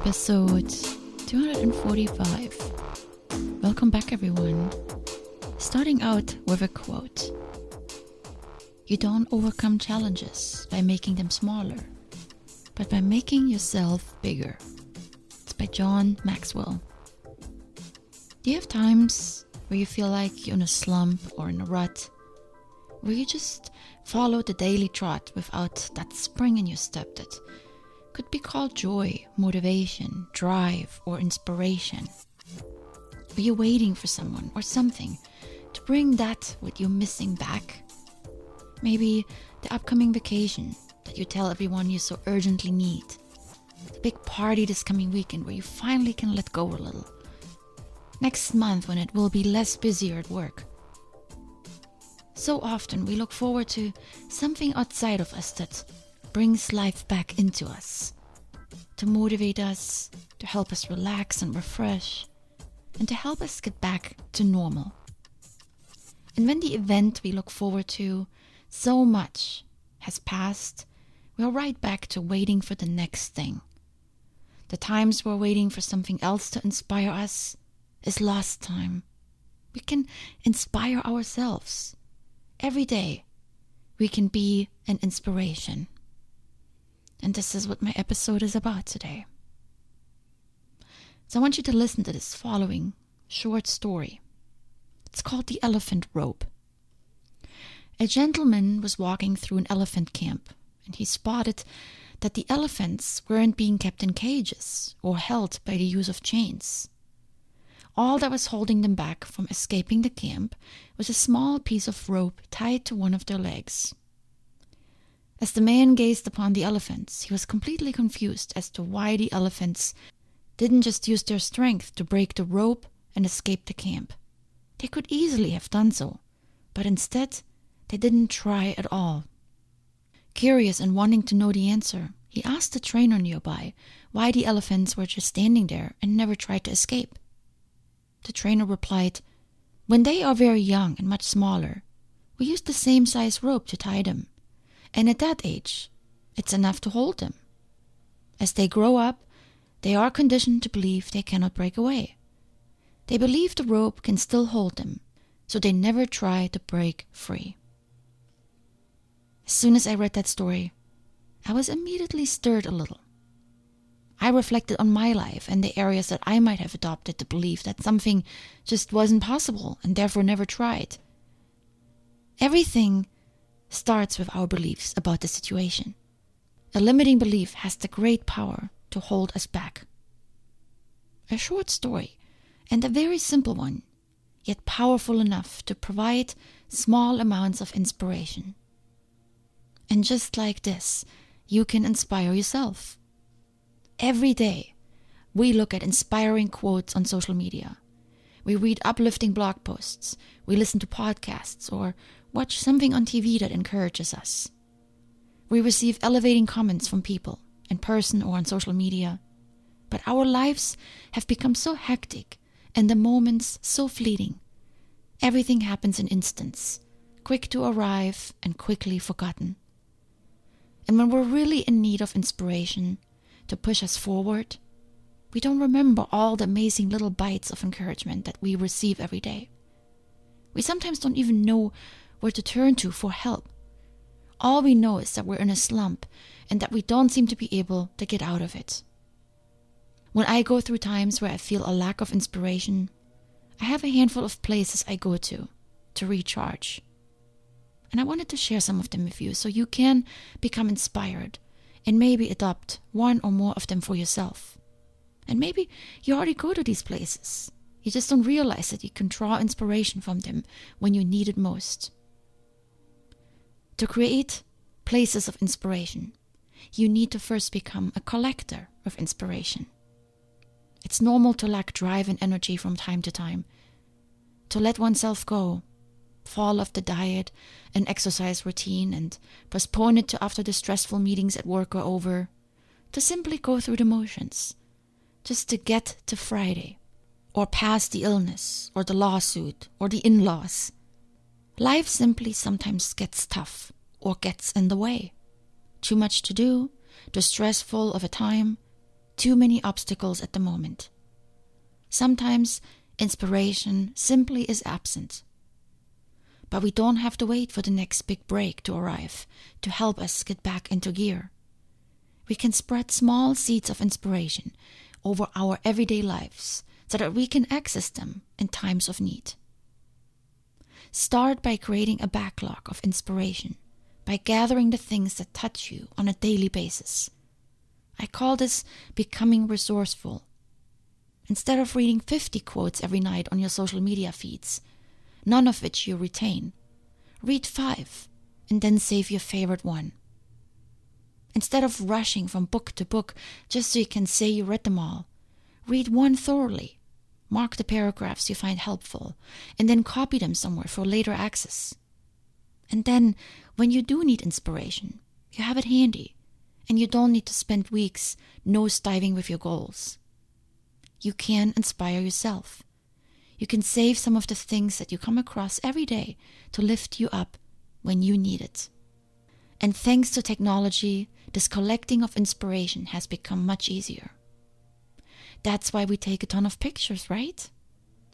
Episode 245. Welcome back, everyone. Starting out with a quote. You don't overcome challenges by making them smaller, but by making yourself bigger. It's by John Maxwell. Do you have times where you feel like you're in a slump or in a rut, where you just follow the daily trot without that spring in your step that could be called joy, motivation, drive, or inspiration? Are you waiting for someone or something to bring that what you're missing back? Maybe the upcoming vacation that you tell everyone you so urgently need. The big party this coming weekend where you finally can let go a little. Next month when it will be less busier at work. So often we look forward to something outside of us that brings life back into us, to motivate us, to help us relax and refresh, and to help us get back to normal. And when the event we look forward to so much has passed, we are right back to waiting for the next thing. The times we're waiting for something else to inspire us is lost time. We can inspire ourselves. Every day, we can be an inspiration. And this is what my episode is about today. So I want you to listen to this following short story. It's called The Elephant Rope. A gentleman was walking through an elephant camp, and he spotted that the elephants weren't being kept in cages or held by the use of chains. All that was holding them back from escaping the camp was a small piece of rope tied to one of their legs. As the man gazed upon the elephants, he was completely confused as to why the elephants didn't just use their strength to break the rope and escape the camp. They could easily have done so, but instead, they didn't try at all. Curious and wanting to know the answer, he asked the trainer nearby why the elephants were just standing there and never tried to escape. The trainer replied, "When they are very young and much smaller, we use the same size rope to tie them. And at that age, it's enough to hold them. As they grow up, they are conditioned to believe they cannot break away. They believe the rope can still hold them, so they never try to break free." As soon as I read that story, I was immediately stirred a little. I reflected on my life and the areas that I might have adopted the belief that something just wasn't possible and therefore never tried. Everything starts with our beliefs about the situation. A limiting belief has the great power to hold us back. A short story, and a very simple one, yet powerful enough to provide small amounts of inspiration. And just like this, you can inspire yourself. Every day, we look at inspiring quotes on social media. We read uplifting blog posts. We listen to podcasts or watch something on TV that encourages us. We receive elevating comments from people, in person or on social media. But our lives have become so hectic and the moments so fleeting. Everything happens in instants, quick to arrive and quickly forgotten. And when we're really in need of inspiration to push us forward, we don't remember all the amazing little bites of encouragement that we receive every day. We sometimes don't even know where to turn to for help. All we know is that we're in a slump and that we don't seem to be able to get out of it. When I go through times where I feel a lack of inspiration, I have a handful of places I go to recharge. And I wanted to share some of them with you so you can become inspired and maybe adopt one or more of them for yourself. And maybe you already go to these places. You just don't realize that you can draw inspiration from them when you need it most. To create places of inspiration, you need to first become a collector of inspiration. It's normal to lack drive and energy from time to time, to let oneself go, fall off the diet and exercise routine and postpone it to after the stressful meetings at work are over, to simply go through the motions, just to get to Friday, or past the illness, or the lawsuit, or the in-laws. Life simply sometimes gets tough, or gets in the way. Too much to do, too stressful of a time, too many obstacles at the moment. Sometimes inspiration simply is absent. But we don't have to wait for the next big break to arrive to help us get back into gear. We can spread small seeds of inspiration over our everyday lives so that we can access them in times of need. Start by creating a backlog of inspiration, by gathering the things that touch you on a daily basis. I call this becoming resourceful. Instead of reading 50 quotes every night on your social media feeds, none of which you retain, read 5 and then save your favorite one. Instead of rushing from book to book just so you can say you read them all, read one thoroughly, mark the paragraphs you find helpful, and then copy them somewhere for later access. And then, when you do need inspiration, you have it handy, and you don't need to spend weeks nose-diving with your goals. You can inspire yourself. You can save some of the things that you come across every day to lift you up when you need it. And thanks to technology, this collecting of inspiration has become much easier. That's why we take a ton of pictures, right?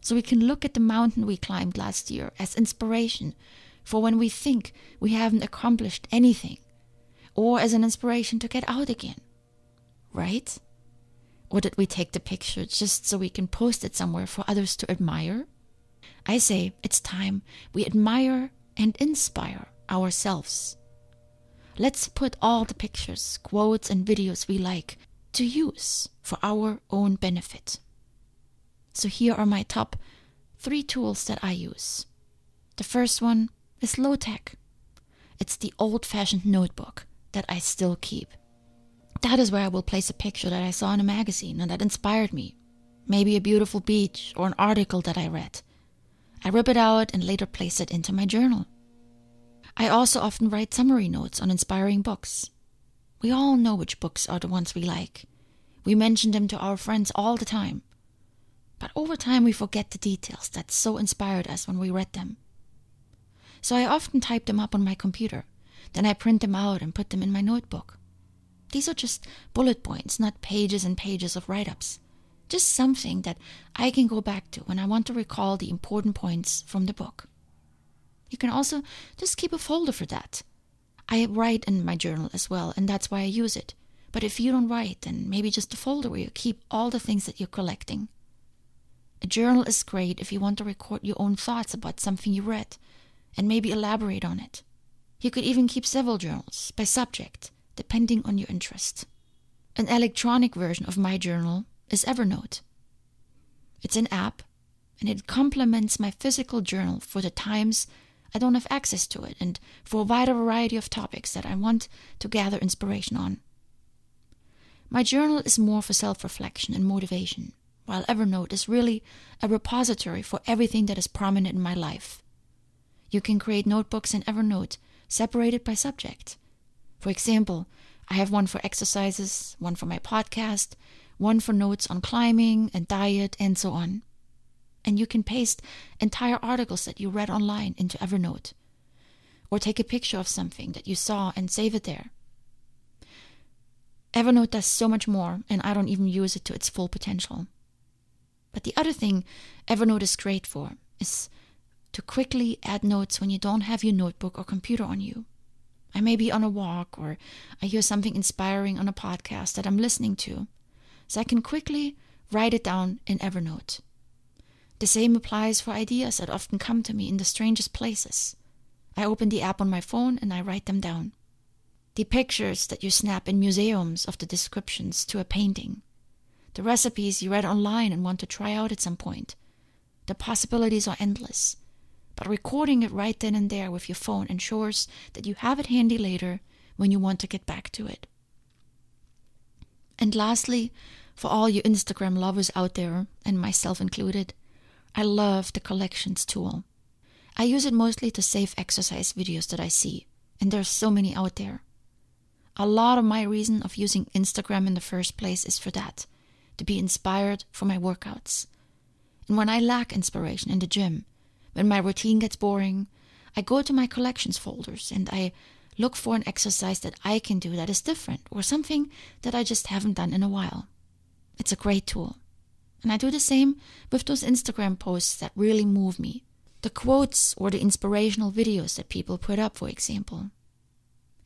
So we can look at the mountain we climbed last year as inspiration for when we think we haven't accomplished anything, or as an inspiration to get out again, right? Or did we take the picture just so we can post it somewhere for others to admire? I say it's time we admire and inspire ourselves. Let's put all the pictures, quotes, and videos we like to use for our own benefit. So here are my top 3 tools that I use. The first one is low-tech. It's the old-fashioned notebook that I still keep. That is where I will place a picture that I saw in a magazine and that inspired me. Maybe a beautiful beach or an article that I read. I rip it out and later place it into my journal. I also often write summary notes on inspiring books. We all know which books are the ones we like. We mention them to our friends all the time. But over time we forget the details that so inspired us when we read them. So I often type them up on my computer. Then I print them out and put them in my notebook. These are just bullet points, not pages and pages of write-ups. Just something that I can go back to when I want to recall the important points from the book. You can also just keep a folder for that. I write in my journal as well, and that's why I use it. But if you don't write, then maybe just a folder where you keep all the things that you're collecting. A journal is great if you want to record your own thoughts about something you read, and maybe elaborate on it. You could even keep several journals by subject, depending on your interest. An electronic version of my journal is Evernote. It's an app, and it complements my physical journal for the times I don't have access to it, and for a wider variety of topics that I want to gather inspiration on. My journal is more for self-reflection and motivation, while Evernote is really a repository for everything that is prominent in my life. You can create notebooks in Evernote, separated by subject. For example, I have one for exercises, one for my podcast, one for notes on climbing and diet, and so on. And you can paste entire articles that you read online into Evernote, or take a picture of something that you saw and save it there. Evernote does so much more, and I don't even use it to its full potential. But the other thing Evernote is great for is to quickly add notes when you don't have your notebook or computer on you. I may be on a walk, or I hear something inspiring on a podcast that I'm listening to, so I can quickly write it down in Evernote. The same applies for ideas that often come to me in the strangest places. I open the app on my phone and I write them down. The pictures that you snap in museums of the descriptions to a painting. The recipes you read online and want to try out at some point. The possibilities are endless. But recording it right then and there with your phone ensures that you have it handy later when you want to get back to it. And lastly, for all you Instagram lovers out there, and myself included, I love the collections tool. I use it mostly to save exercise videos that I see, and there's so many out there. A lot of my reason of using Instagram in the first place is for that, to be inspired for my workouts. And when I lack inspiration in the gym, when my routine gets boring, I go to my collections folders and I look for an exercise that I can do that is different, or something that I just haven't done in a while. It's a great tool. And I do the same with those Instagram posts that really move me. The quotes or the inspirational videos that people put up, for example.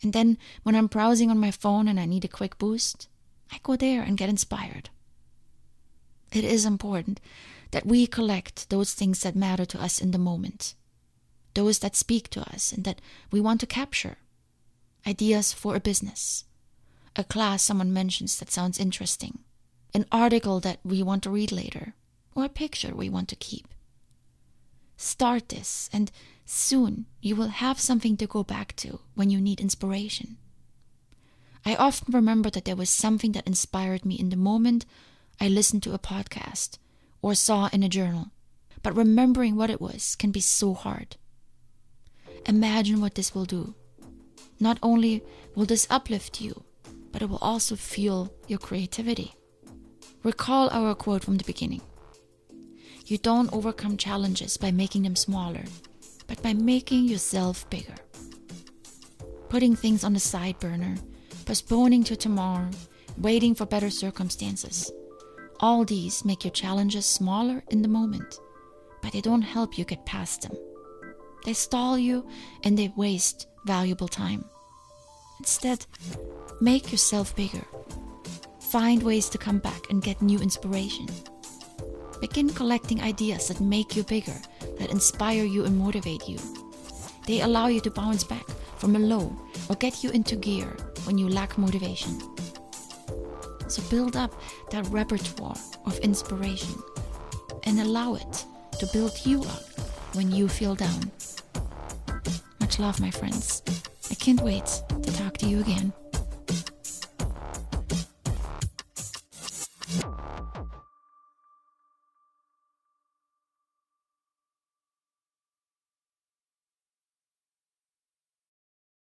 And then when I'm browsing on my phone and I need a quick boost, I go there and get inspired. It is important that we collect those things that matter to us in the moment. Those that speak to us and that we want to capture. Ideas for a business. A class someone mentions that sounds interesting. An article that we want to read later. Or a picture we want to keep. Start this, and soon you will have something to go back to when you need inspiration. I often remember that there was something that inspired me in the moment I listened to a podcast or saw in a journal. But remembering what it was can be so hard. Imagine what this will do. Not only will this uplift you, but it will also fuel your creativity. Recall our quote from the beginning. You don't overcome challenges by making them smaller, but by making yourself bigger. Putting things on the side burner, postponing to tomorrow, waiting for better circumstances. All these make your challenges smaller in the moment, but they don't help you get past them. They stall you and they waste valuable time. Instead, make yourself bigger. Find ways to come back and get new inspiration. Begin collecting ideas that make you bigger, that inspire you and motivate you. They allow you to bounce back from a low or get you into gear when you lack motivation. So build up that repertoire of inspiration and allow it to build you up when you feel down. Much love, my friends. I can't wait to talk to you again.